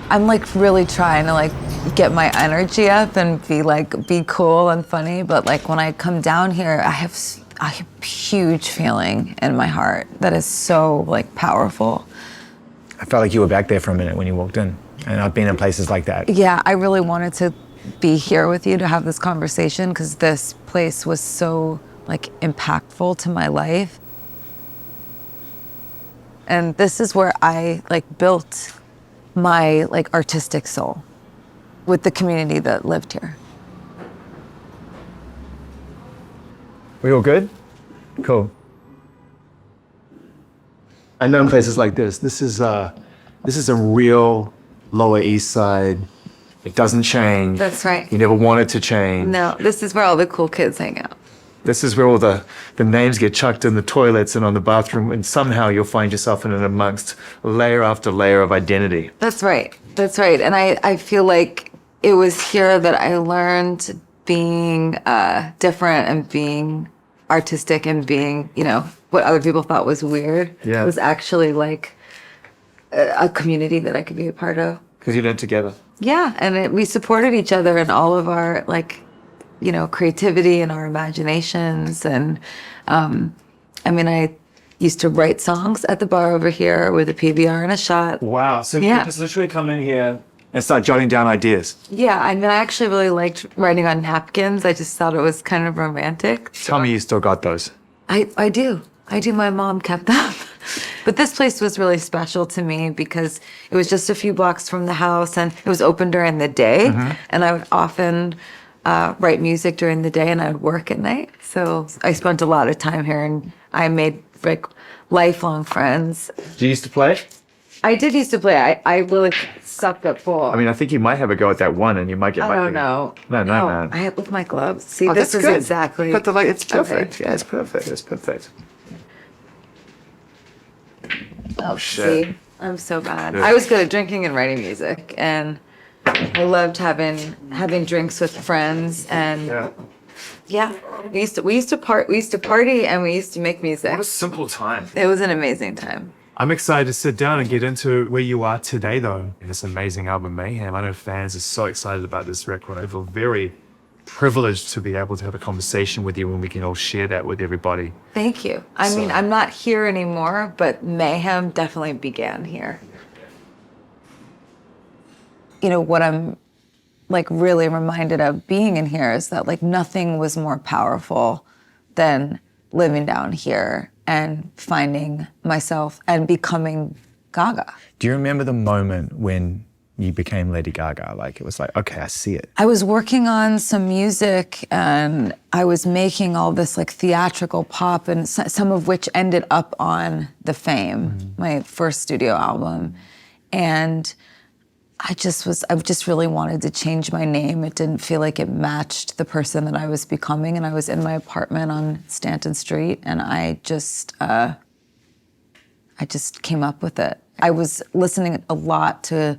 I'm like really trying to like get my energy up and be cool and funny, but like when I come down here, I have a huge feeling in my heart that is so like powerful. I felt like you were back there for a minute when you walked in, and I've been in places like that. Yeah, I really wanted to be here with you to have this conversation because this place was so like impactful to my life. And this is where I like built my like artistic soul with the community that lived here. We all good? Cool. I know in places like this is a real Lower East Side. It doesn't change. That's right. You never want it to change. No, this is where all the cool kids hang out. This is where all the names get chucked in the toilets and on the bathroom, and somehow you'll find yourself in and amongst layer after layer of identity. That's right. That's right. And I feel like it was here that I learned being different and being artistic and being, you know, what other people thought was weird. Yeah. Was actually like a community that I could be a part of. Because you learned together. Yeah, and we supported each other in all of our like, you know, creativity and our imaginations. And I mean, I used to write songs at the bar over here with a PBR and a shot. Wow. So Yeah. you just literally come in here and start jotting down ideas. Yeah, I mean, I actually really liked writing on napkins. I just thought it was kind of romantic. Tell me you still got those. I do. My mom kept them. But this place was really special to me because it was just a few blocks from the house and it was open during the day. And I would often write music during the day and I would work at night. So I spent a lot of time here and I made like lifelong friends. Did you used to play? I did used to play. I really sucked at ball. I mean, I think you might have a go at that one and you might get I lucky. don't know. No, man. I had with my gloves. See, Oh, this that's is good. exactly. Got the light. It's perfect. Okay. Yeah, it's perfect. It's perfect. Oh, shit. See, I'm so bad. Good. I was good at drinking and writing music, and I loved having drinks with friends. And yeah, we used to party, and we used to make music. What a simple time. It was an amazing time. I'm excited to sit down and get into where you are today, though. This amazing album, Mayhem. I know fans are so excited about this record. I feel very privileged to be able to have a conversation with you and we can all share that with everybody. Thank you. I mean, I'm not here anymore, but Mayhem definitely began here. You know, what I'm like really reminded of being in here is that like nothing was more powerful than living down here and finding myself and becoming Gaga. Do you remember the moment when you became Lady Gaga? Like, it was like, okay, I see it. I was working on some music and I was making all this like theatrical pop and some of which ended up on The Fame, my first studio album. And I just really wanted to change my name. It didn't feel like it matched the person that I was becoming. And I was in my apartment on Stanton Street and I just came up with it. I was listening a lot to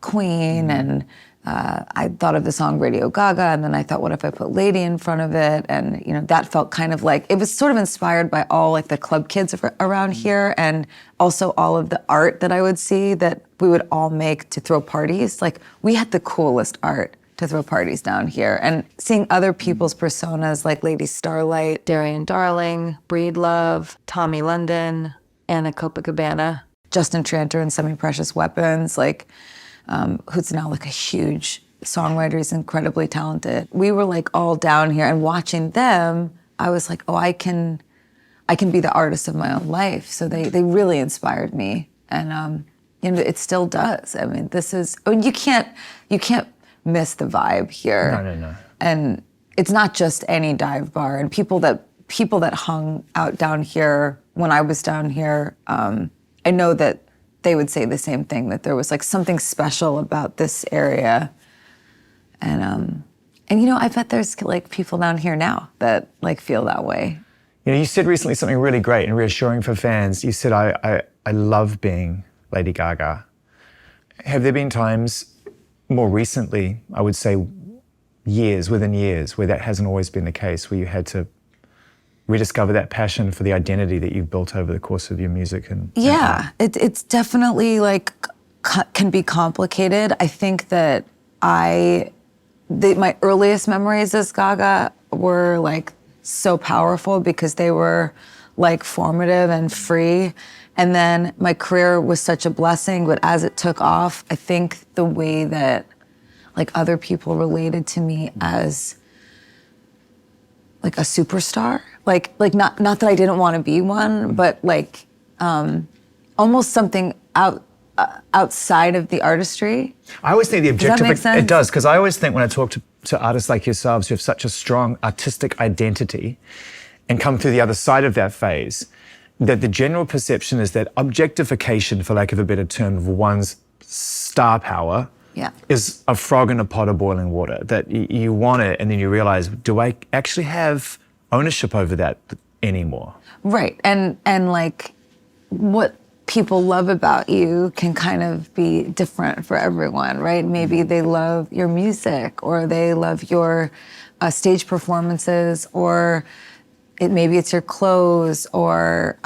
Queen, and I thought of the song Radio Gaga, and then I thought, what if I put Lady in front of it? And you know, that felt kind of like, it was sort of inspired by all like the club kids around here, and also all of the art that I would see that we would all make to throw parties. Like, we had the coolest art to throw parties down here, and seeing other people's personas like Lady Starlight, Darian Darling, Breedlove, Tommy London, Anna Copacabana, Justin Tranter and Semi-Precious Weapons, like, who's now like a huge songwriter, he's incredibly talented. We were like all down here and watching them, I was like, oh, I can be the artist of my own life. So they really inspired me. And you know, it still does. I mean, you can't miss the vibe here. No. And it's not just any dive bar. And people that hung out down here when I was down here, I know that they would say the same thing, that there was like something special about this area. And you know, I bet there's like people down here now that like feel that way. You know, you said recently something really great and reassuring for fans. You said, I love being Lady Gaga. Have there been times more recently, I would say within years, where that hasn't always been the case, where you had to rediscover that passion for the identity that you've built over the course of your music? Yeah, it's definitely like can be complicated. I think that my earliest memories as Gaga were like so powerful because they were like formative and free. And then my career was such a blessing, but as it took off, I think the way that like other people related to me as like a superstar, like not that I didn't want to be one, but like almost something outside of the artistry. I always think the objective. Does that make sense? It does, because I always think when I talk to artists like yourselves who have such a strong artistic identity and come through the other side of that phase, that the general perception is that objectification, for lack of a better term, of one's star power is a frog in a pot of boiling water. That you want it, and then you realize, do I actually have ownership over that anymore? Right, and like what people love about you can kind of be different for everyone, right? Maybe they love your music, or they love your stage performances, or maybe it's your clothes, or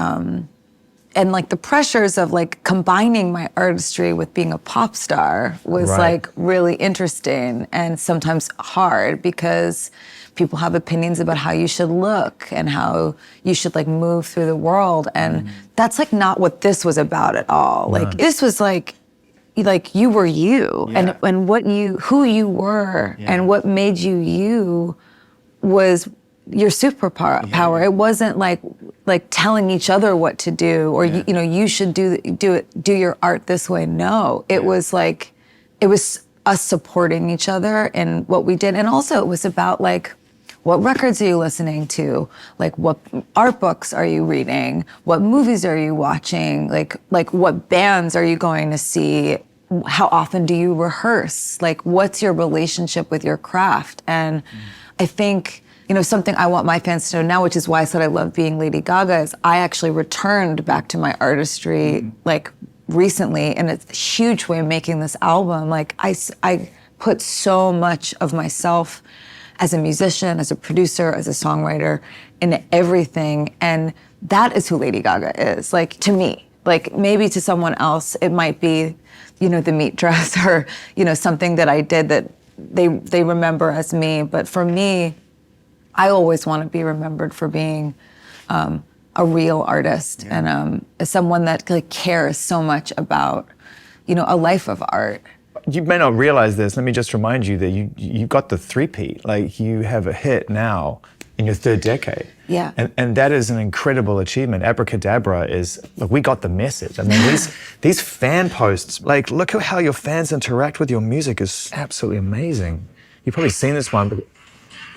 and like the pressures of like combining my artistry with being a pop star was like really interesting and sometimes hard, because people have opinions about how you should look and how you should like move through the world, and that's like not what this was about at all. Like this was like you were you, and who you were and what made you was your superpower. It wasn't like telling each other what to do, or you should do your art this way. No, it was like it was us supporting each in what we did, and also it was about like, what records are you listening to? Like, what art books are you reading? What movies are you watching? Like what bands are you going to see? How often do you rehearse? Like, what's your relationship with your craft? And I think, something I want my fans to know now, which is why I said I love being Lady Gaga, is I actually returned back to my artistry like recently in a huge way, making this album. Like I put so much of myself as a musician, as a producer, as a songwriter, in everything. And that is who Lady Gaga is, like, to me. Like, maybe to someone else, it might be, the meat dress or, something that I did that they remember as me. But for me, I always want to be remembered for being a real artist and as someone that like cares so much about, a life of art. You may not realize this. Let me just remind you that you got the three-peat. Like, you have a hit now in your third decade. Yeah. And that is an incredible achievement. Abracadabra is, look, we got the message. I mean, these fan posts, like, look at how your fans interact with your music is absolutely amazing. You've probably seen this one. But...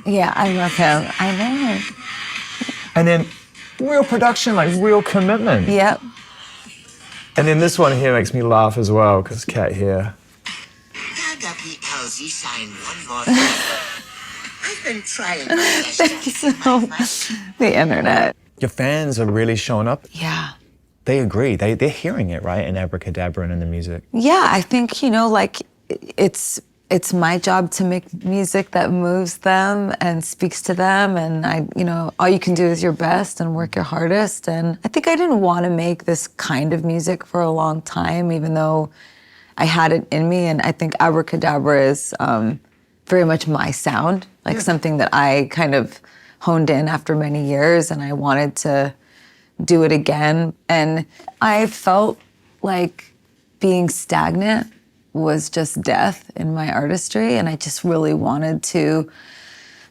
Yeah, I love him. I know. And then real production, like real commitment. Yep. And then this one here makes me laugh as well, because Kat here. Because you signed one more thing. I've been trying my best to The internet. Your fans are really showing up. Yeah. They agree. They're hearing it, right? In Abracadabra and in the music. Yeah, I think, like it's my job to make music that moves them and speaks to them. And all you can do is your best and work your hardest. And I think I didn't want to make this kind of music for a long time, even though I had it in me. And I think Abracadabra is very much my sound, like something that I kind of honed in after many years, and I wanted to do it again. And I felt like being stagnant was just death in my artistry, and I just really wanted to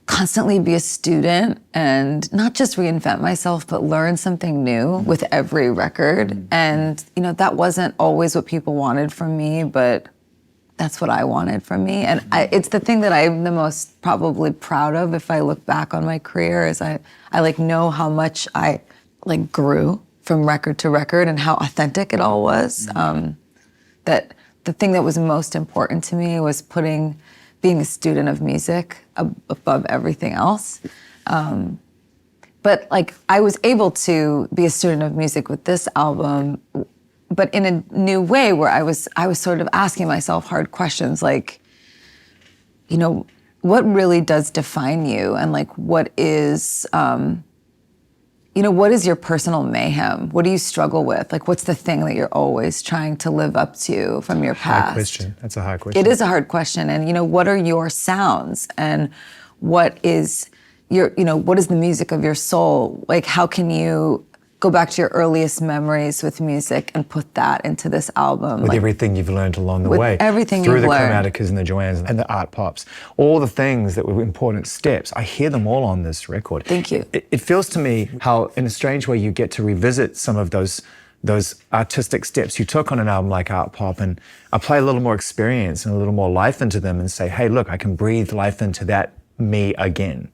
constantly be a student and not just reinvent myself, but learn something new with every record. And, that wasn't always what people wanted from me, but that's what I wanted from me. And it's the thing that I'm the most probably proud of if I look back on my career, is I like know how much I like grew from record to record and how authentic it all was. That the thing that was most important to me was being a student of music above everything else. But like I was able to be a student of music with this album, but in a new way, where I was sort of asking myself hard questions, like, what really does define you, and like what is you know, what is your personal mayhem? What do you struggle with? Like, what's the thing that you're always trying to live up to from your past? Hard question. That's a hard question. It is a hard question. And, you know, what are your sounds? And what is your, you know, what is the music of your soul? Like, how can you go back to your earliest memories with music and put that into this album? With like, everything you've learned along the with way. everything through you've the learned. chromaticas and the Joannes and the art pops. All the things that were important steps, I hear them all on this record. Thank you. It feels to me how, in a strange way, you get to revisit some of those artistic steps you took on an album like Art Pop and apply a little more experience and a little more life into them and say, hey, look, I can breathe life into that me again.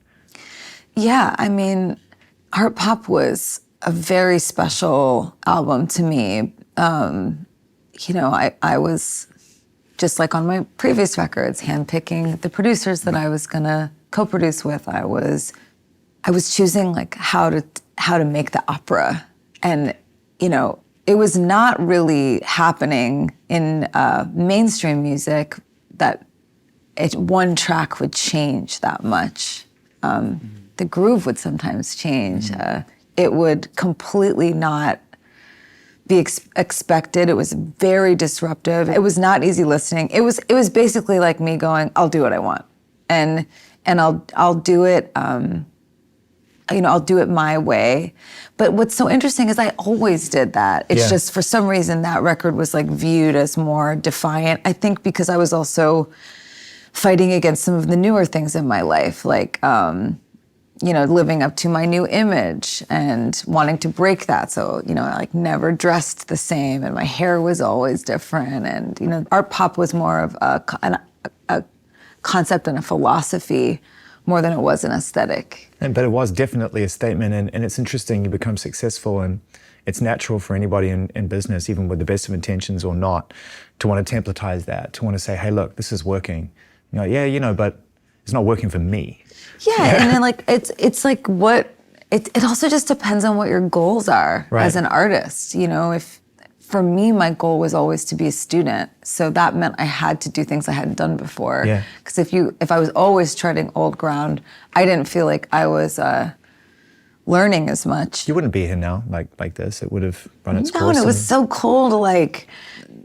Yeah, I mean, Art Pop was a very special album to me. You know, I was, just like on my previous records, handpicking the producers that I was gonna co-produce with. I was choosing like how to make the opera. And, you know, it was not really happening in mainstream music that one track would change that much. The groove would sometimes change. It would completely not be expected. It was very disruptive. It was not easy listening. It was basically like me going, I'll do what I want, and I'll do it. You know, I'll do it my way. But what's so interesting is I always did that. It's just for some reason that record was like viewed as more defiant. I think because I was also fighting against some of the newer things in my life, like. You know, living up to my new image and wanting to break that. So, you know, I like never dressed the same and my hair was always different. And, you know, Art Pop was more of a concept and a philosophy more than it was an aesthetic. But it was definitely a statement, and it's interesting, you become successful, and it's natural for anybody in business, even with the best of intentions or not, to want to templatize that, to want to say, hey, look, this is working. You know, yeah, you know, but it's not working for me. Yeah, and then like it's like what it also just depends on what your goals are as an artist. You know, if for me my goal was always to be a student, so that meant I had to do things I hadn't done before. Yeah. Because if I was always treading old ground, I didn't feel like I was learning as much. You wouldn't be here now like this. It would have run its course. No, and it was so cool to like.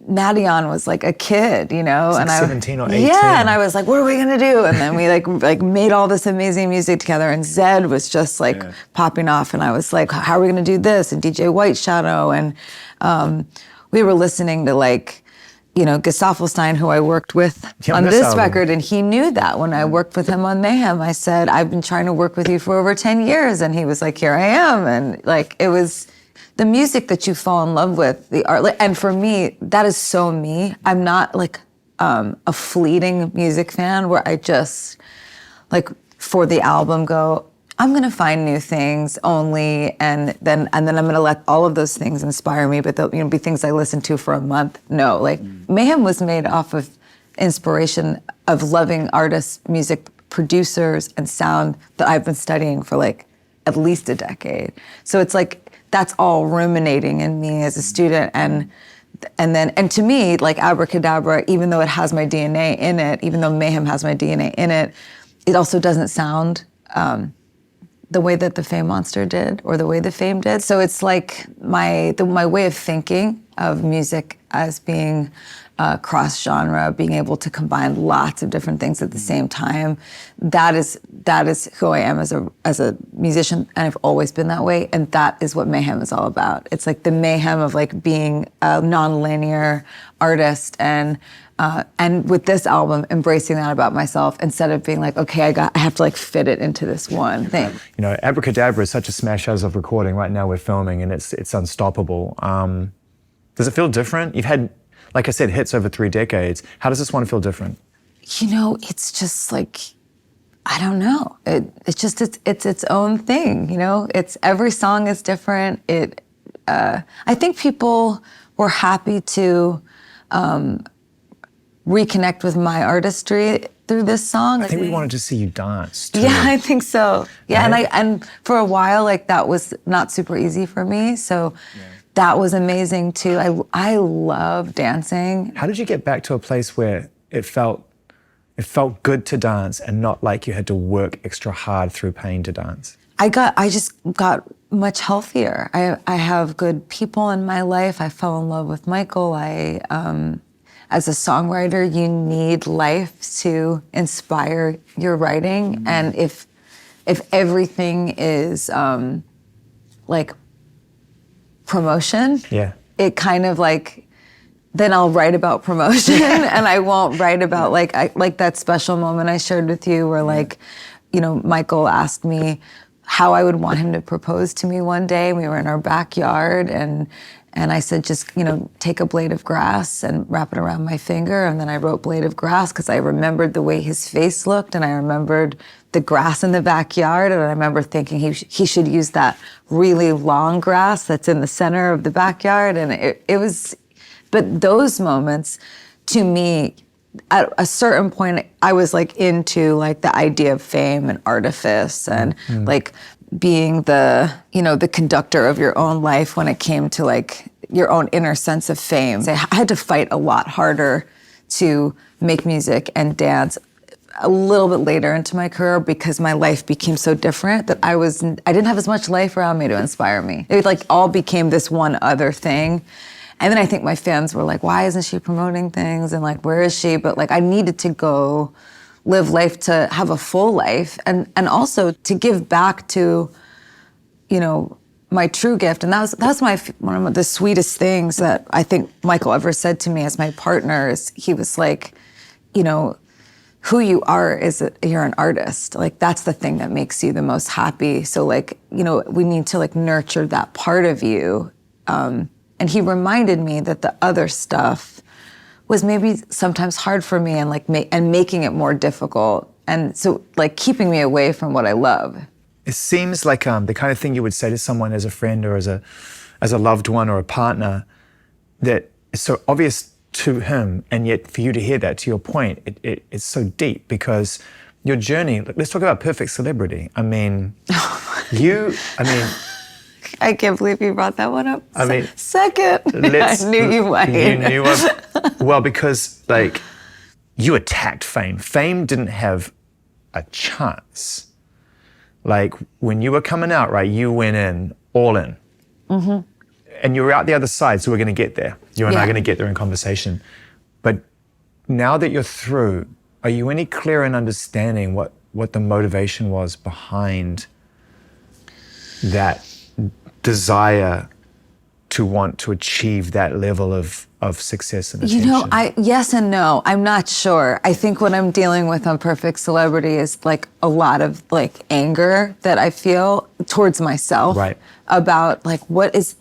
Nadion was like a kid, you know, and like 17 or 18. Yeah, and I was like, "What are we gonna do?" And then we like made all this amazing music together. And Zed was just like popping off, and I was like, "How are we gonna do this?" And DJ White Shadow, and we were listening to like, you know, Gesaffelstein, who I worked with on this record, and he knew that when I worked with him on Mayhem. I said, "I've been trying to work with you for over 10 years," and he was like, "Here I am," and like it was. The music that you fall in love with, the art, and for me, that is so me. I'm not like a fleeting music fan where I just like for the album go, I'm gonna find new things only, and then I'm gonna let all of those things inspire me, but they'll be things I listen to for a month. No, like Mayhem was made off of inspiration of loving artists, music producers, and sound that I've been studying for like at least a decade. So it's like. That's all ruminating in me as a student, and to me, like Abracadabra, even though it has my DNA in it, even though Mayhem has my DNA in it, it also doesn't sound the way that the Fame Monster did or the way the Fame did. So it's like my way of thinking of music as being cross-genre, being able to combine lots of different things at the same time. That is who I am as a musician, and I've always been that way. And that is what Mayhem is all about. It's like the mayhem of like being a non-linear artist, and with this album, embracing that about myself instead of being like, okay, I have to like fit it into this one thing. You know, Abracadabra is such a smash as of recording. Right now we're filming, and it's unstoppable. Does it feel different? You've had, like I said, hits over 3 decades. How does this one feel different? You know, it's just like, I don't know. It's its own thing, you know? It's every song is different. I think people were happy to reconnect with my artistry through this song. I think we wanted to see you dance too. Yeah, I think so. Yeah, right? and for a while, like that was not super easy for me. So that was amazing too. I love dancing. How did you get back to a place where it felt good to dance and not like you had to work extra hard through pain to dance? I just got much healthier. I have good people in my life. I fell in love with Michael. As a songwriter, you need life to inspire your writing. And if everything is like promotion, it kind of like, then I'll write about promotion and I won't write about like that special moment I shared with you where like, you know, Michael asked me how I would want him to propose to me one day. We were in our backyard and I said, just, you know, take a blade of grass and wrap it around my finger. And then I wrote blade of grass because I remembered the way his face looked and I remembered the grass in the backyard. And I remember thinking he should use that really long grass that's in the center of the backyard. And it was, but those moments to me, at a certain point, I was like into like the idea of fame and artifice and like being the, you know, the conductor of your own life when it came to like your own inner sense of fame. I had to fight a lot harder to make music and dance a little bit later into my career because my life became so different that I didn't have as much life around me to inspire me. It like all became this one other thing. And then I think my fans were like, why isn't she promoting things? And like, where is she? But like, I needed to go live life to have a full life and also to give back to, you know, my true gift. And that was one of the sweetest things that I think Michael ever said to me as my partner is he was like, you know, who you are is you're an artist. Like that's the thing that makes you the most happy. So like, you know, we need to like nurture that part of you. And he reminded me that the other stuff was maybe sometimes hard for me and like making it more difficult. And so like keeping me away from what I love. It seems like the kind of thing you would say to someone as a friend or as a loved one or a partner that is so obvious to him, and yet for you to hear that, to your point, it's so deep because your journey, let's talk about Perfect Celebrity. I mean, I can't believe you brought that one up. I mean, second. I knew you might. You knew well, because like you attacked fame. Fame didn't have a chance. Like when you were coming out, right, you went in, all in. Mm-hmm. And you were out the other side, so we're gonna get there. You and I are gonna get there in conversation. But now that you're through, are you any clearer in understanding what the motivation was behind that desire to want to achieve that level of success and attention? You know, yes and no. I'm not sure. I think what I'm dealing with on Perfect Celebrity is like a lot of like anger that I feel towards myself. Right. About like what is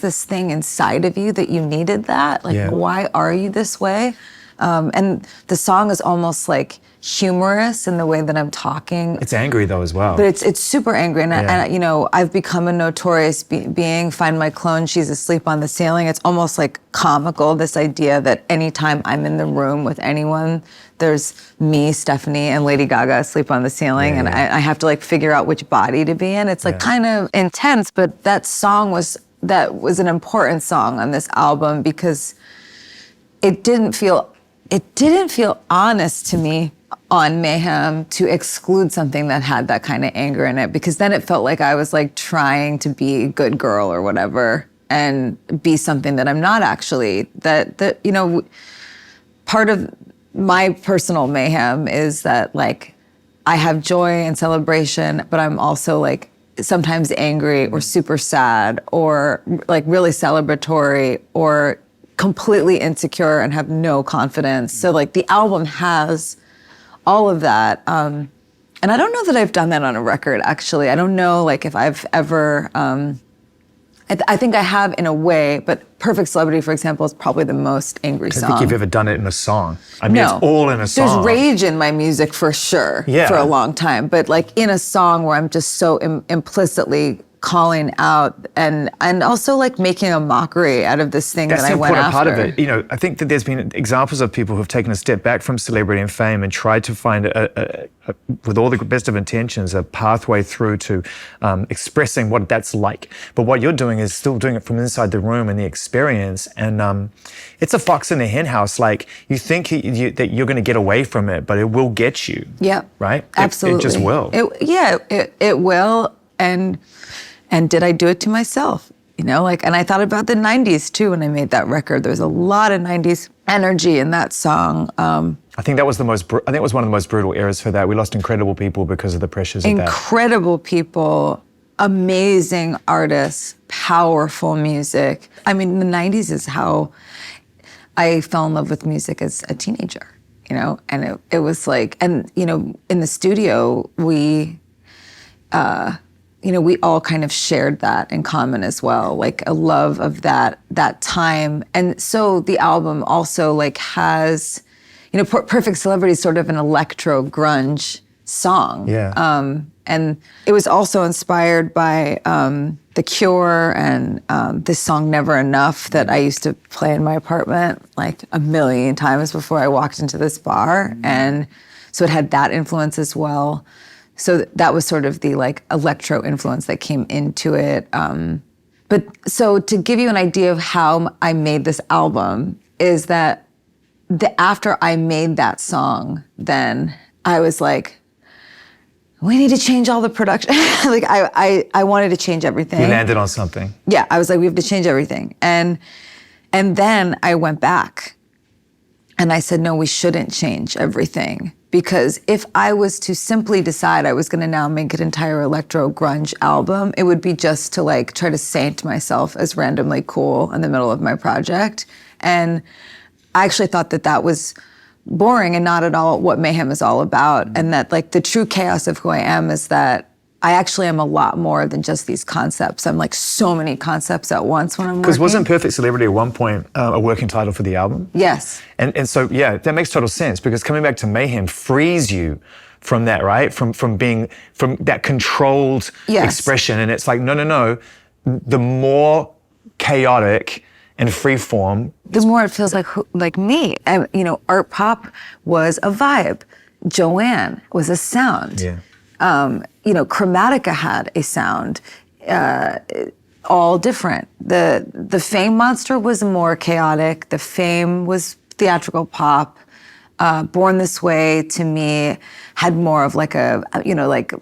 this thing inside of you that you needed that? Like why are you this way? And the song is almost like humorous in the way that I'm talking. It's angry though as well. But it's super angry, and you know, I've become a notorious being. Find my clone, she's asleep on the ceiling. It's almost like comical, this idea that anytime I'm in the room with anyone, there's me, Stephanie, and Lady Gaga asleep on the ceiling, and I have to like figure out which body to be in. It's like kind of intense, but that was an important song on this album because it didn't feel honest to me on Mayhem to exclude something that had that kind of anger in it, because then it felt like I was like trying to be a good girl or whatever and be something that I'm not actually. That you know, part of my personal mayhem is that like I have joy and celebration, but I'm also like sometimes angry or super sad or like really celebratory or completely insecure and have no confidence. So like the album has all of that. And I don't know that I've done that on a record, actually. I don't know like if I've ever, I think I have in a way, but Perfect Celebrity, for example, is probably the most angry song. I don't think you've ever done it in a song. I mean, No. it's all in a song. There's rage in my music for sure, for a long time. But like in a song where I'm just so implicitly calling out and also like making a mockery out of this thing that I went after. That's the important part of it. You know, I think that there's been examples of people who've taken a step back from celebrity and fame and tried to find, with all the best of intentions, a pathway through to expressing what that's like. But what you're doing is still doing it from inside the room and the experience. And it's a fox in a hen house. Like you think that you're going to get away from it, but it will get you. Yeah. Right? Absolutely. It just will. It will. And did I do it to myself? You know, like, and I thought about the 90s too when I made that record. There's a lot of 90s energy in that song. I think that was I think it was one of the most brutal eras for that. We lost incredible people because of the pressures of that. Incredible people, amazing artists, powerful music. I mean, the 90s is how I fell in love with music as a teenager, you know? And it was like, and, you know, in the studio, we all kind of shared that in common as well, like a love of that time. And so the album also like has, you know, Perfect Celebrity is sort of an electro grunge song. Yeah. And it was also inspired by The Cure and this song Never Enough that I used to play in my apartment like a million times before I walked into this bar. And so it had that influence as well. So that was sort of the like electro influence that came into it. But so to give you an idea of how I made this album is that after I made that song, then I was like, we need to change all the production. Like I wanted to change everything. You landed on something. Yeah, I was like, we have to change everything. And then I went back and I said, no, we shouldn't change everything. Because if I was to simply decide I was gonna now make an entire electro grunge album, it would be just to like try to saint myself as randomly cool in the middle of my project. And I actually thought that was boring and not at all what Mayhem is all about. And that like the true chaos of who I am is that I actually am a lot more than just these concepts. I'm like so many concepts at once when I'm working. Because wasn't Perfect Celebrity at one point a working title for the album? Yes. And so, yeah, that makes total sense because coming back to Mayhem frees you from that, right? From that controlled expression. And it's like, no. The more chaotic and free form, the more it feels like me. And, you know, art pop was a vibe. Joanne was a sound. Yeah. You know, Chromatica had a sound, all different. The Fame Monster was more chaotic. The Fame was theatrical pop. Born This Way to me had more of like a, you know, like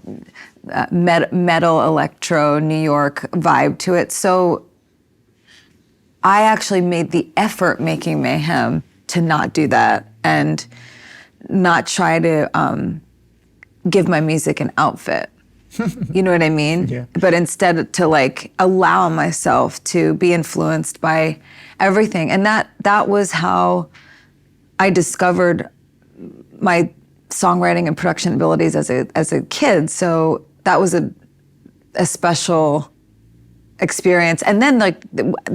metal electro New York vibe to it. So I actually made the effort making Mayhem to not do that and not try to give my music an outfit. You know what I mean? Yeah. But instead to like allow myself to be influenced by everything. And that was how I discovered my songwriting and production abilities as a kid. So that was a special experience. And then like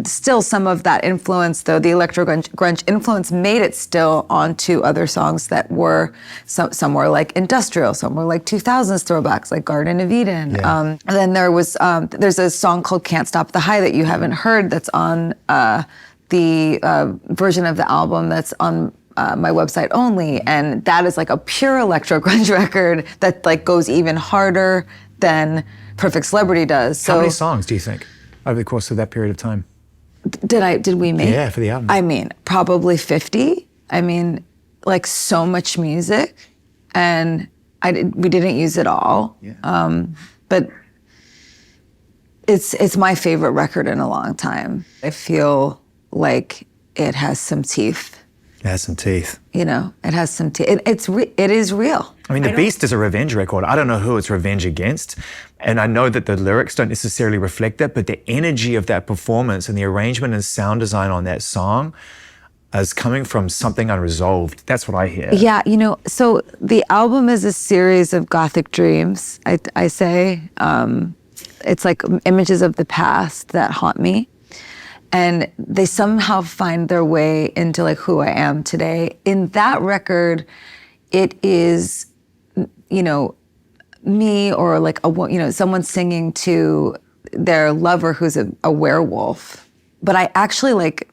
still some of that influence though, the electro grunge influence made it still onto other songs that were, some were like industrial, some were like 2000s throwbacks like Garden of Eden. Yeah. And then there's a song called Can't Stop the High that you haven't heard that's on the version of the album that's on my website only. And that is like a pure electro grunge record that like goes even harder than Perfect Celebrity does. So how many songs do you think over the course of that period of time? Did we make? Yeah, for the album. I mean, probably 50. I mean, like so much music, and we didn't use it all. Yeah. But it's my favorite record in a long time. I feel like it has some teeth. It has some teeth. You know, it has some teeth. It is real. I mean, The Beast is a revenge record. I don't know who it's revenge against. And I know that the lyrics don't necessarily reflect that, but the energy of that performance and the arrangement and sound design on that song is coming from something unresolved. That's what I hear. Yeah, you know, so the album is a series of gothic dreams, I say. It's like images of the past that haunt me. And they somehow find their way into like who I am today. In that record, it is, you know, me or like someone singing to their lover who's a werewolf. But I actually like,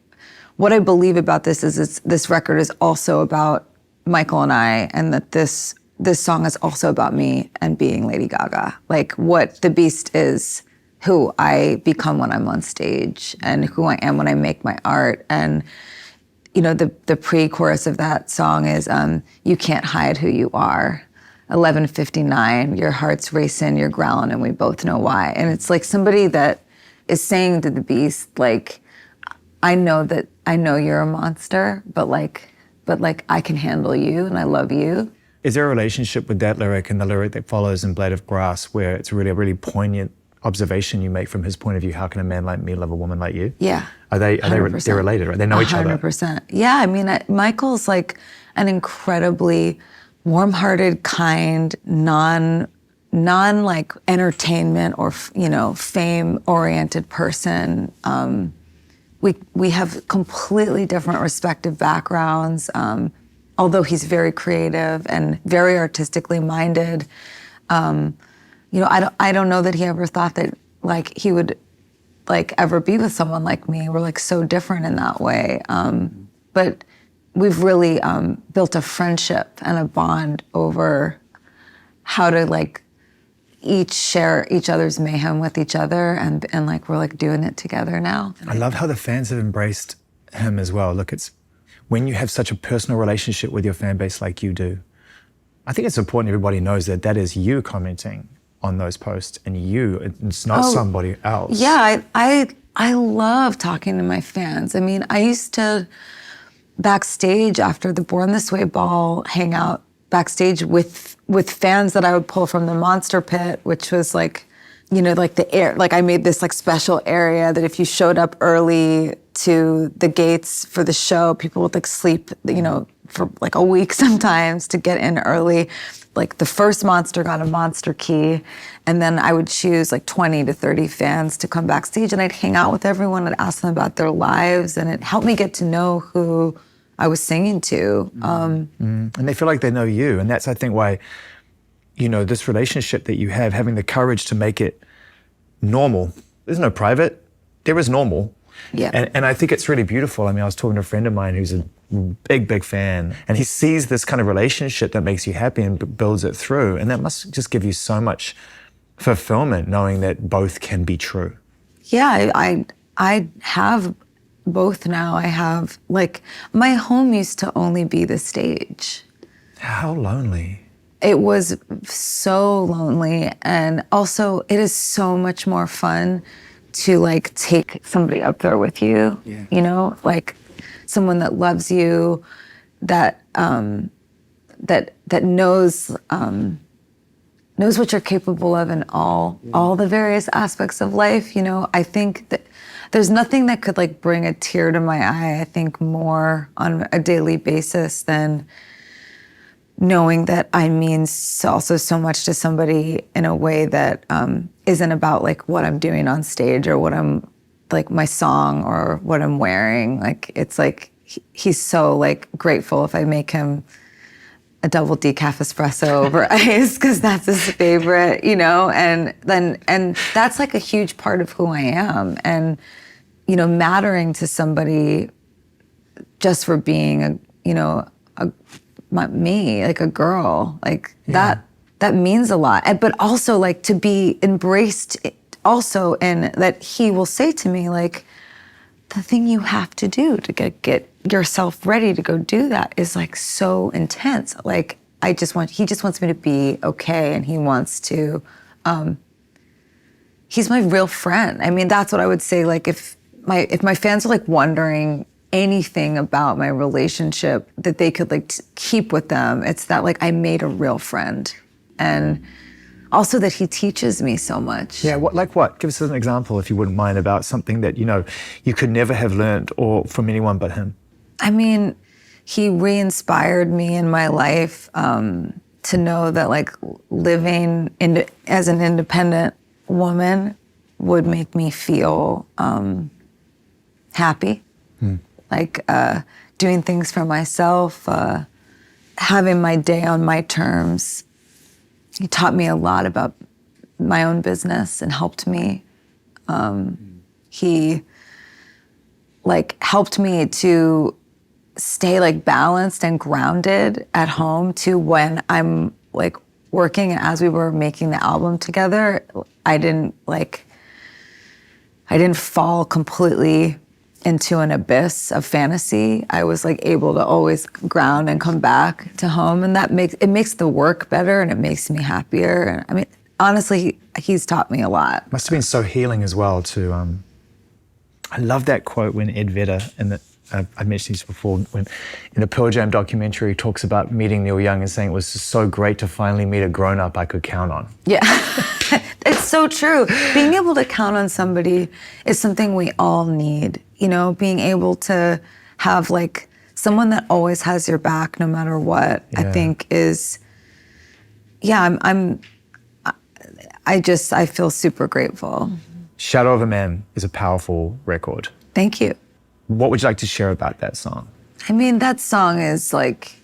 what I believe about this is this record is also about Michael and I, and that this song is also about me and being Lady Gaga. Like what The Beast is who I become when I'm on stage and who I am when I make my art. And you know, the pre-chorus of that song is, you can't hide who you are. 11:59, your heart's racing, you're growling, and we both know why. And it's like somebody that is saying to the beast, like, I know you're a monster, but I can handle you and I love you. Is there a relationship with that lyric and the lyric that follows in Blade of Grass where it's really a really poignant observation you make from his point of view? How can a man like me love a woman like you? Yeah. They're 100%. related, right? They know each other. 100%. Yeah, I mean, Michael's like an incredibly warm-hearted, kind, non like entertainment or fame-oriented person. We have completely different respective backgrounds. Although he's very creative and very artistically minded, I don't know that he ever thought that like he would like ever be with someone like me. We're like so different in that way. But we've really built a friendship and a bond over how to like each share each other's mayhem with each other, and like we're like doing it together now. I love how the fans have embraced him as well. Look, it's when you have such a personal relationship with your fan base like you do, I think it's important everybody knows that that is you commenting on those posts and it's not somebody else. Yeah, I love talking to my fans. I mean, I used to backstage after the Born This Way ball hang out backstage with fans that I would pull from the Monster Pit, which was like, like the air, like I made this like special area that if you showed up early to the gates for the show, people would like sleep, for like a week sometimes to get in early. Like the first Monster got a Monster key, and then I would choose like 20 to 30 fans to come backstage, and I'd hang out with everyone and ask them about their lives, and it helped me get to know who I was singing to. And they feel like they know you, and that's, I think, why, this relationship that you have, having the courage to make it normal. There's no private, there is normal. Yeah. And I think it's really beautiful. I mean, I was talking to a friend of mine who's a big fan, and he sees this kind of relationship that makes you happy and builds it through. And that must just give you so much fulfillment, knowing that both can be true. Yeah, I have both now. I have, like, my home used to only be the stage. How lonely. It was so lonely, and also it is so much more fun to like take somebody up there with you. Yeah. Like someone that loves you, that knows what you're capable of in all the various aspects of life. I think that there's nothing that could like bring a tear to my eye, I think, more on a daily basis than knowing that I mean also so much to somebody in a way that isn't about like what I'm doing on stage or what I'm like my song or what I'm wearing. Like it's like he's so like grateful if I make him a double decaf espresso over ice because that's his favorite, and that's like a huge part of who I am, and mattering to somebody just for being me, like a girl, like that means a lot. But also like to be embraced also, and that he will say to me like, the thing you have to do to get yourself ready to go do that is like so intense. Like he just wants me to be okay, and he wants to, he's my real friend. I mean, that's what I would say. Like if my fans are like wondering anything about my relationship that they could like keep with them, it's that like I made a real friend, and also that he teaches me so much. Yeah, what? Give us an example, if you wouldn't mind, about something that you could never have learned or from anyone but him. I mean, he re-inspired me in my life to know that like living as an independent woman would make me feel happy. Like doing things for myself, having my day on my terms. He taught me a lot about my own business and helped me. He like helped me to stay like balanced and grounded at home too when I'm like working. And as we were making the album together, I didn't fall completely into an abyss of fantasy, I was like able to always ground and come back to home, and that makes the work better, and it makes me happier. And I mean, honestly, he's taught me a lot. Must have been so healing as well to, I love that quote when Ed Vedder, I mentioned this before, when in the Pearl Jam documentary, he talks about meeting Neil Young and saying it was just so great to finally meet a grown-up I could count on. Yeah, it's so true. Being able to count on somebody is something we all need. You know, being able to have like someone that always has your back no matter what, I think is, I feel super grateful. Shadow of a Man is a powerful record. Thank you. What would you like to share about that song? I mean, that song is like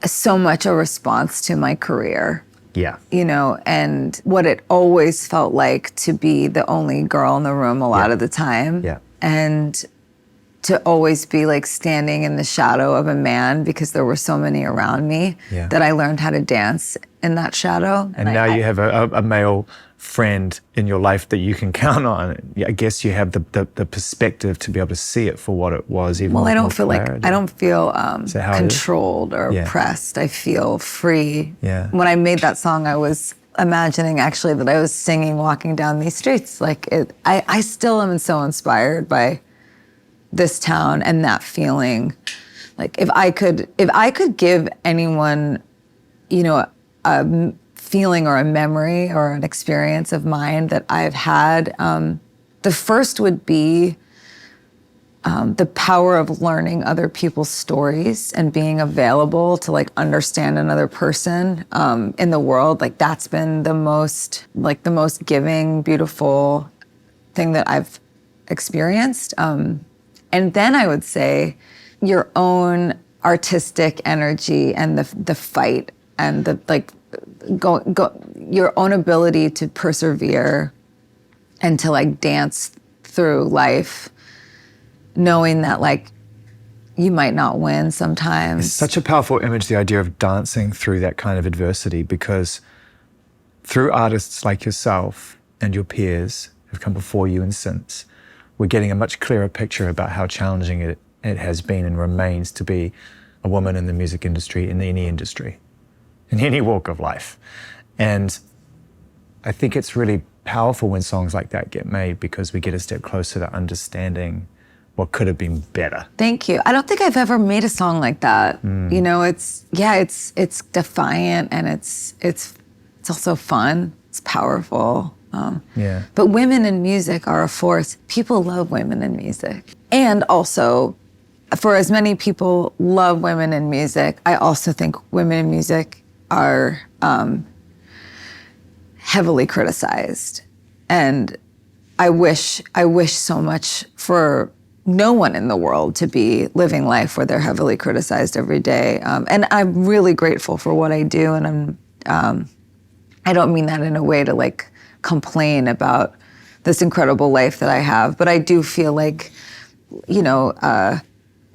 so much a response to my career. Yeah. You know, and what it always felt like to be the only girl in the room a lot of the time. Yeah. And to always be like standing in the shadow of a man because there were so many around me that I learned how to dance in that shadow. And now you have a male friend in your life that you can count on. I guess you have the perspective to be able to see it for what it was. Even well, I don't feel controlled or Yeah. oppressed. I feel free. Yeah. When I made that song, I was imagining actually that I was singing walking down these streets. Like I still am so inspired by this town and that feeling. Like if I could give anyone, you know, a feeling or a memory or an experience of mine that I've had, the first would be the power of learning other people's stories and being available to like understand another person in the world. Like that's been the most giving, beautiful thing that I've experienced. And then I would say your own artistic energy and the fight and the like your own ability to persevere and to like dance through life, knowing that like you might not win sometimes. It's such a powerful image, the idea of dancing through that kind of adversity, because through artists like yourself and your peers who've come before you and since, we're getting a much clearer picture about how challenging it has been and remains to be a woman in the music industry, in any industry, in any walk of life. And I think it's really powerful when songs like that get made because we get a step closer to understanding what could have been better. Thank you. I don't think I've ever made a song like that. You know, it's defiant and it's also fun. It's powerful. But women in music are a force. People love women in music. And also, for as many people love women in music, I also think women in music are heavily criticized. And I wish so much for no one in the world to be living life where they're heavily criticized every day. And I'm really grateful for what I do. And I don't mean that in a way to like complain about this incredible life that I have, but I do feel like, you know,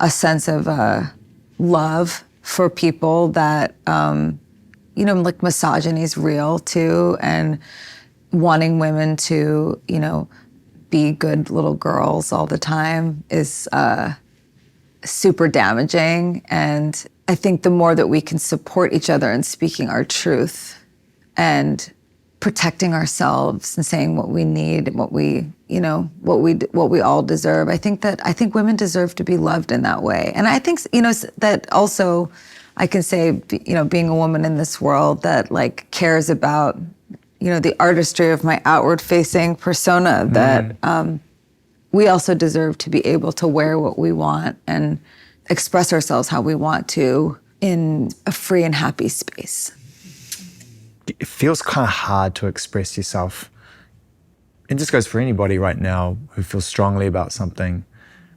a sense of love for people that, you know, like misogyny is real too, and wanting women to, you know, be good little girls all the time is super damaging. And I think the more that we can support each other in speaking our truth and protecting ourselves and saying what we need, what we, you know, what we all deserve. I think women deserve to be loved in that way. And I think, you know, that also I can say, you know, being a woman in this world that like cares about, you know, the artistry of my outward facing persona, that we also deserve to be able to wear what we want and express ourselves how we want to in a free and happy space. It feels kind of hard to express yourself. It just goes for anybody right now who feels strongly about something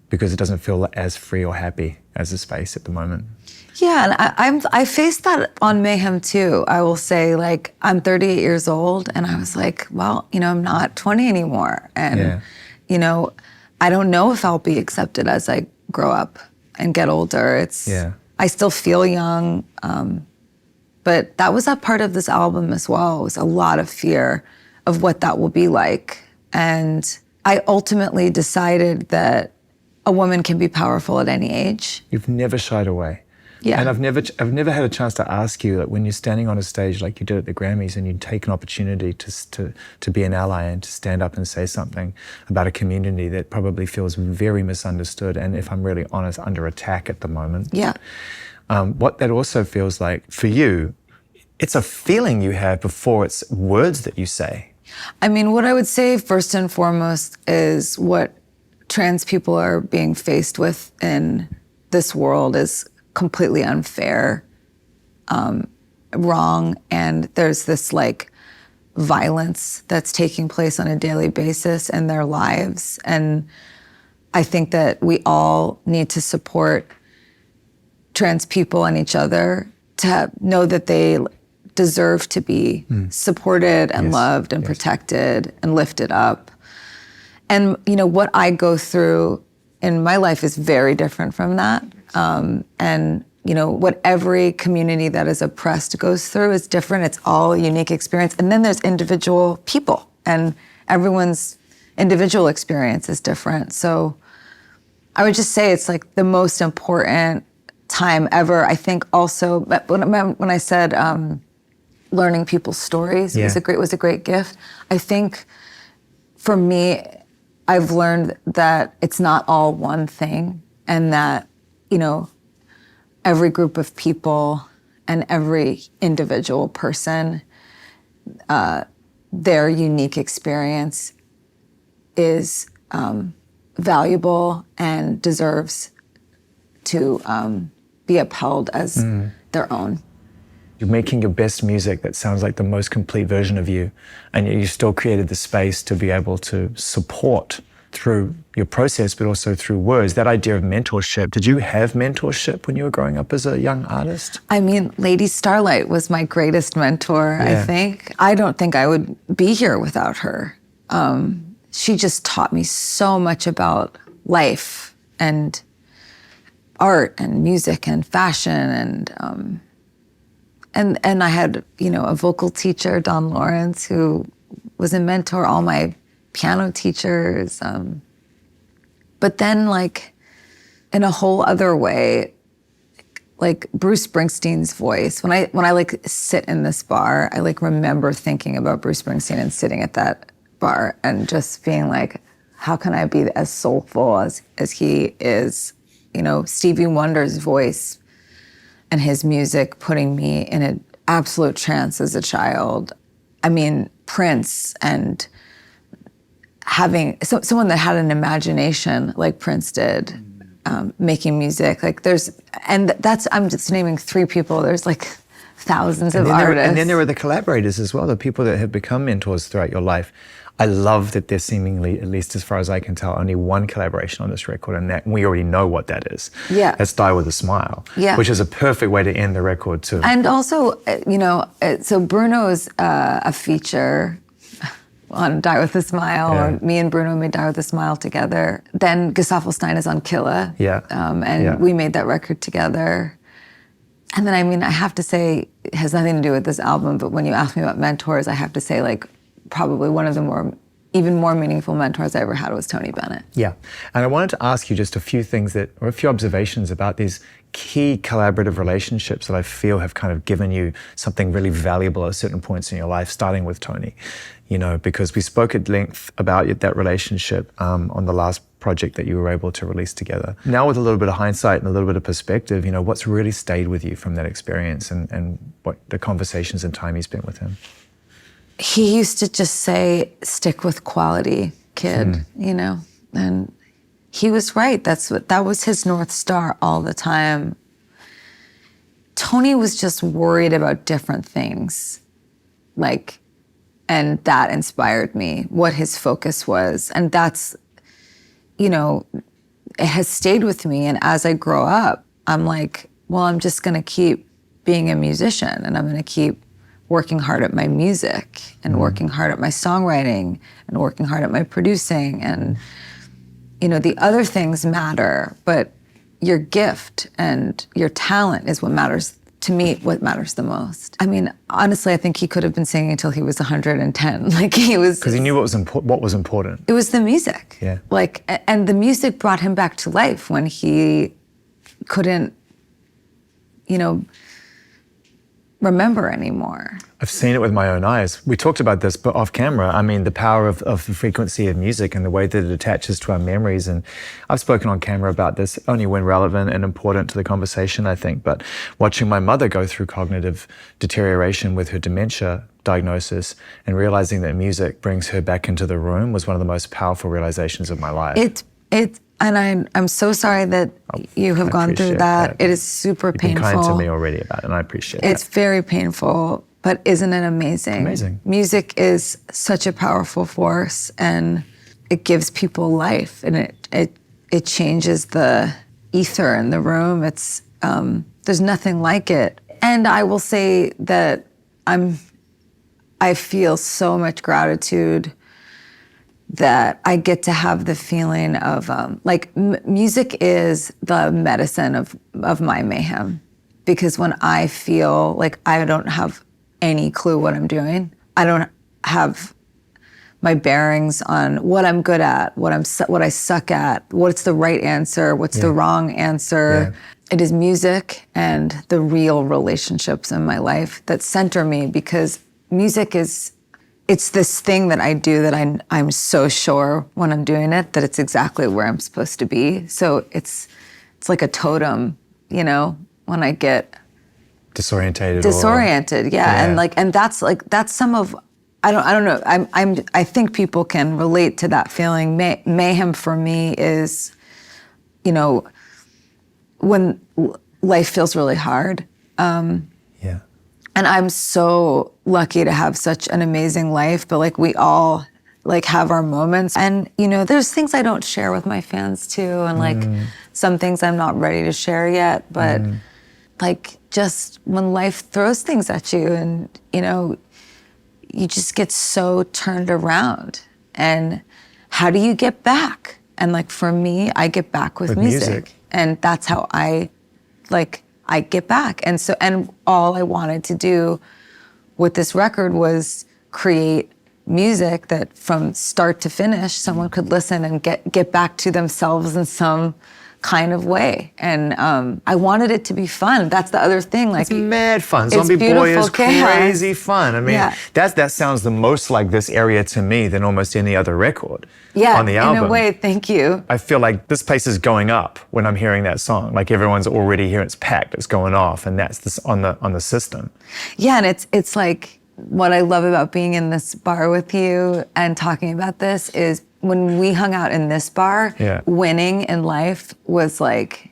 because it doesn't feel as free or happy as the space at the moment. Yeah, and I faced that on Mayhem too. I will say, like, I'm 38 years old, and I was like, well, you know, I'm not 20 anymore. And, you know, I don't know if I'll be accepted as I grow up and get older. I still feel young. But that was a part of this album as well. It was a lot of fear of what that will be like. And I ultimately decided that a woman can be powerful at any age. You've never shied away. Yeah. And I've never had a chance to ask you that when you're standing on a stage like you did at the Grammys and you take an opportunity to be an ally and to stand up and say something about a community that probably feels very misunderstood and, if I'm really honest, under attack at the moment. Yeah. What that also feels like for you, it's a feeling you have before it's words that you say. I mean, what I would say first and foremost is what trans people are being faced with in this world is completely unfair, wrong, and there's this like violence that's taking place on a daily basis in their lives. And I think that we all need to support trans people and each other to know that they deserve to be supported and loved and protected and lifted up. And, you know, what I go through in my life is very different from that. And, you know, what every community that is oppressed goes through is different. It's all a unique experience. And then there's individual people, and everyone's individual experience is different. So I would just say it's like the most important time ever. I think also, when I said learning people's stories was a great gift, I think for me, I've learned that it's not all one thing, and that, you know, every group of people and every individual person, their unique experience is valuable and deserves to be upheld as their own. You're making your best music that sounds like the most complete version of you, and yet you still created the space to be able to support through your process, but also through words. That idea of mentorship, did you have mentorship when you were growing up as a young artist? I mean, Lady Starlight was my greatest mentor, I think. I don't think I would be here without her. She just taught me so much about life and art and music and fashion, and I had, you know, a vocal teacher, Don Lawrence, who was a mentor, all my piano teachers. But then, like, in a whole other way, like Bruce Springsteen's voice. When I like sit in this bar, I like remember thinking about Bruce Springsteen and sitting at that bar and just being like, how can I be as soulful as he is? You know, Stevie Wonder's voice and his music putting me in an absolute trance as a child. I mean, Prince, and having someone that had an imagination like Prince did, making music. Like I'm just naming 3 people. There's like thousands of artists. And then there are the collaborators as well, the people that have become mentors throughout your life. I love that there's seemingly, at least as far as I can tell, only one collaboration on this record, and that we already know what that is. Yeah. That's Die With A Smile, which is a perfect way to end the record too. And also, you know, so Bruno's a feature on Die With A Smile, or me and Bruno made Die With A Smile together. Then Gustavo Stein is on Killa, we made that record together. And then, I mean, I have to say, it has nothing to do with this album, but when you ask me about mentors, I have to say, like, probably one of the even more meaningful mentors I ever had was Tony Bennett. Yeah, and I wanted to ask you just a few things or a few observations about these key collaborative relationships that I feel have kind of given you something really valuable at certain points in your life, starting with Tony. You know, because we spoke at length about that relationship on the last project that you were able to release together. Now, with a little bit of hindsight and a little bit of perspective, you know, what's really stayed with you from that experience, and what the conversations and time you spent with him? He used to just say, stick with quality, kid, you know? And he was right. That was his North Star all the time. Tony was just worried about different things, like, and that inspired me, what his focus was. And that's, you know, it has stayed with me. And as I grow up, I'm like, well, I'm just gonna keep being a musician, and I'm gonna keep working hard at my music, and working hard at my songwriting, and working hard at my producing. And, you know, the other things matter, but your gift and your talent is what matters to me, what matters the most. I mean, honestly, I think he could have been singing until he was 110. Like he was, Because he knew what was important. it was the music. Yeah. Like, and the music brought him back to life when he couldn't, you know, remember anymore. I've seen it with my own eyes. We talked about this, but off camera. I mean, the power of the frequency of music and the way that it attaches to our memories. And I've spoken on camera about this only when relevant and important to the conversation, I think. But watching my mother go through cognitive deterioration with her dementia diagnosis and realizing that music brings her back into the room was one of the most powerful realizations of my life. And I'm so sorry that you have gone through that. It is super You've painful. been kind to me already about it, and I appreciate it. It's very painful, but isn't it amazing? Amazing. Music is such a powerful force, and it gives people life, and it changes the ether in the room. It's there's nothing like it. And I will say that I feel so much gratitude that I get to have the feeling of music is the medicine of my mayhem, because when I feel like I don't have any clue what I'm doing, I don't have my bearings on what I'm good at, what I suck at, what's the right answer, what's the wrong answer. Yeah. It is music and the real relationships in my life that center me, because music it's this thing that I do that I'm so sure when I'm doing it that it's exactly where I'm supposed to be. So it's like a totem, you know, when I get disoriented, yeah. And that's some of, I don't know. I think people can relate to that feeling. Mayhem for me is, you know, when life feels really hard. Yeah. And I'm so lucky to have such an amazing life, but like we all like have our moments. And, you know, there's things I don't share with my fans too. And like some things I'm not ready to share yet, but like just when life throws things at you and, you know, you just get so turned around. And how do you get back? And like for me, I get back with music. And that's how I get back. And so, and all I wanted to do with this record was create music that from start to finish, someone could listen and get back to themselves in some kind of way. And I wanted it to be fun. That's the other thing. Like, it's mad fun. It's Zombie Boy is chaos. crazy fun. I mean, that sounds the most like this area to me than almost any other record on the album. In a way, thank you. I feel like this place is going up when I'm hearing that song. Like everyone's already here, it's packed, it's going off, and that's this on the system. Yeah, and it's like what I love about being in this bar with you and talking about this is when we hung out in this bar, winning in life was like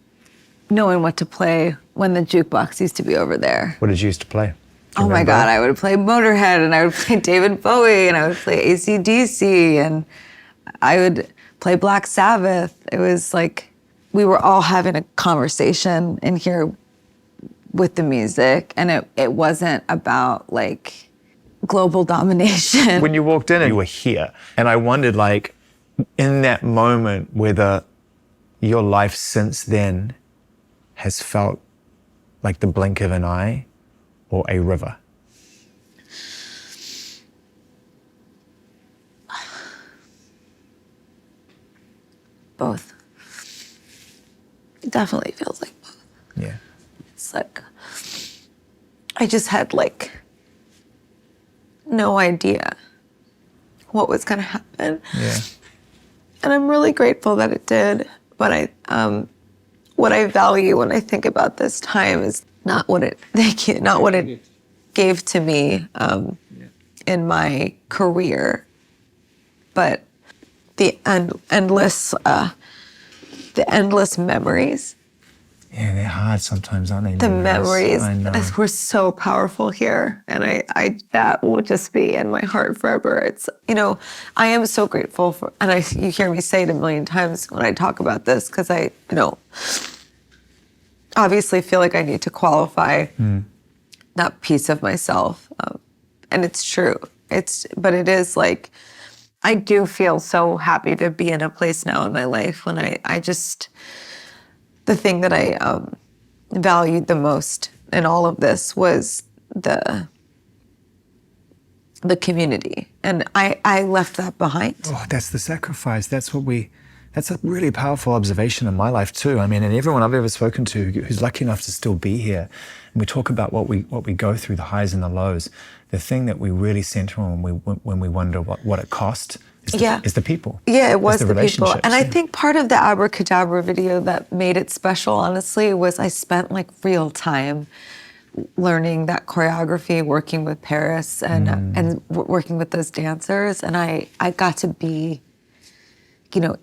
knowing what to play when the jukebox used to be over there. What did you used to play? Oh my God, I would play Motorhead and I would play David Bowie and I would play AC/DC and I would play Black Sabbath. It was like we were all having a conversation in here with the music, and it wasn't about like global domination. When you walked in and you were here, and I wondered, like, in that moment whether your life since then has felt like the blink of an eye or a river. Both. It definitely feels like both. Yeah. It's like, I just had like no idea what was gonna happen. Yeah. And I'm really grateful that it did. But what I value when I think about this time is not what it gave to me in my career, but the endless memories. Yeah, they're hard sometimes, aren't they? The memories I know. were so powerful here, and I that will just be in my heart forever. It's, you know, I am so grateful for, and you hear me say it a million times when I talk about this, because I, you know, obviously feel like I need to qualify that piece of myself, and it's true. But it is like, I do feel so happy to be in a place now in my life when I just, the thing that I valued the most in all of this was the community. And I left that behind. Oh, that's the sacrifice. That's a really powerful observation in my life too. I mean, and everyone I've ever spoken to who's lucky enough to still be here, and we talk about what we go through, the highs and the lows. The thing that we really center on when we wonder what it cost is the people. Yeah, it was It's the people. And I relationships. think part of the Abracadabra video that made it special, honestly, was I spent like real time learning that choreography, working with Paris and working with those dancers. And I got to be,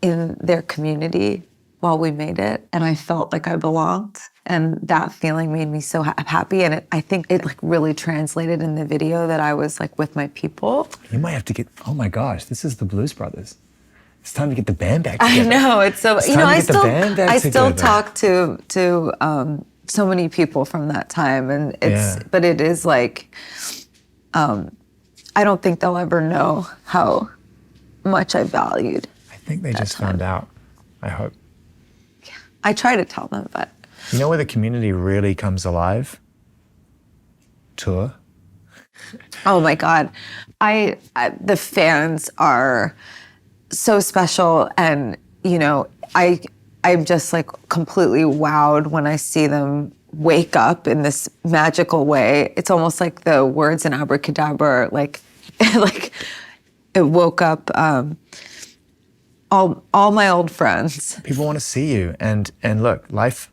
in their community while we made it. And I felt like I belonged. And that feeling made me so happy. And I think it like really translated in the video that I was like with my people. You might have to oh my gosh, this is the Blues Brothers. It's time to get the band back together. I know, it's so, It's time to I get the band back still together. talk to so many people from that time. And but it is like, I don't think they'll ever know how much I valued. I think they just found out, I hope. I try to tell them, but. You know where the community really comes alive? Tour. Oh my God. The fans are so special. And, I'm just like completely wowed when I see them wake up in this magical way. It's almost like the words in Abracadabra, like it woke up all my old friends. People want to see you. And look, life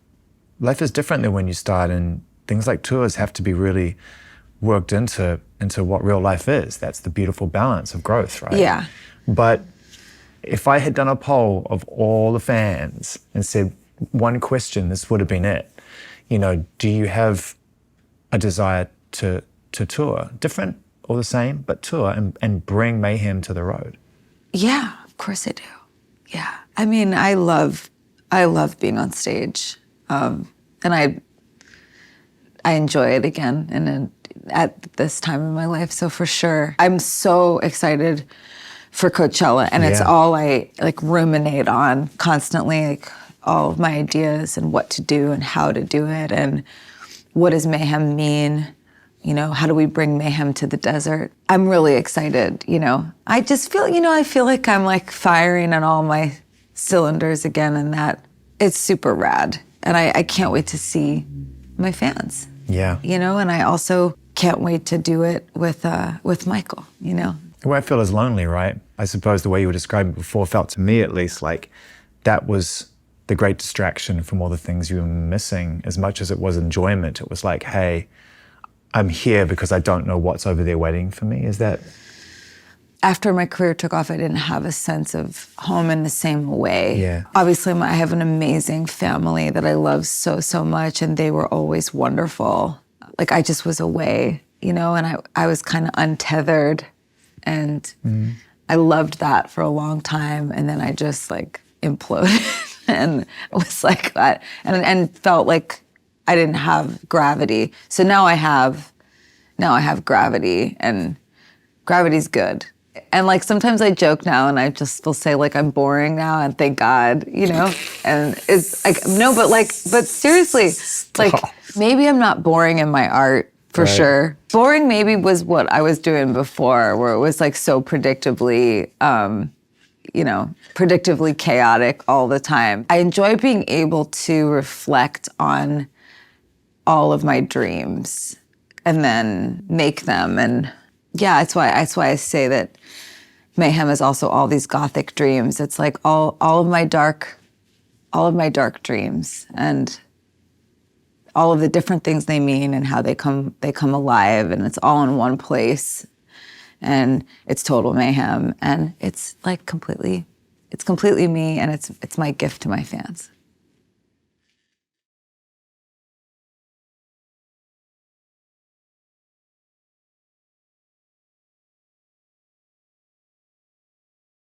is different than when you start, and things like tours have to be really worked into what real life is. That's the beautiful balance of growth, right? Yeah. But if I had done a poll of all the fans and said one question, this would have been it. Do you have a desire to tour? Different or the same, but tour and bring Mayhem to the road? Yeah, of course I do. Yeah. I mean, I love being on stage. And I enjoy it again and at this time in my life. So for sure, I'm so excited for Coachella, and it's all I like ruminate on constantly, like all of my ideas and what to do and how to do it and what does Mayhem mean? How do we bring Mayhem to the desert? I'm really excited, I just feel, I feel like I'm like firing on all my cylinders again, and that it's super rad. And I can't wait to see my fans. Yeah. And I also can't wait to do it with Michael, The way I feel is lonely, right? I suppose the way you were describing it before felt to me at least like that was the great distraction from all the things you were missing. As much as it was enjoyment, it was like, hey, I'm here because I don't know what's over there waiting for me. Is that? After my career took off, I didn't have a sense of home in the same way. Yeah. Obviously, I have an amazing family that I love so, so much, and they were always wonderful. Like, I just was away, and I was kind of untethered, and I loved that for a long time, and then I just, like, imploded, and it was like that, and felt like I didn't have gravity. So now I have gravity, and gravity's good. And like sometimes I joke now and I just will say like I'm boring now and thank God, and it's like, no, but seriously, like maybe I'm not boring in my art for sure. Boring maybe was what I was doing before, where it was like so predictably chaotic all the time. I enjoy being able to reflect on all of my dreams and then make them. And yeah, that's why I say that Mayhem is also all these gothic dreams. It's like all of my dark dreams and all of the different things they mean and how they come alive, and it's all in one place. And it's total mayhem, and it's like completely me, and it's my gift to my fans.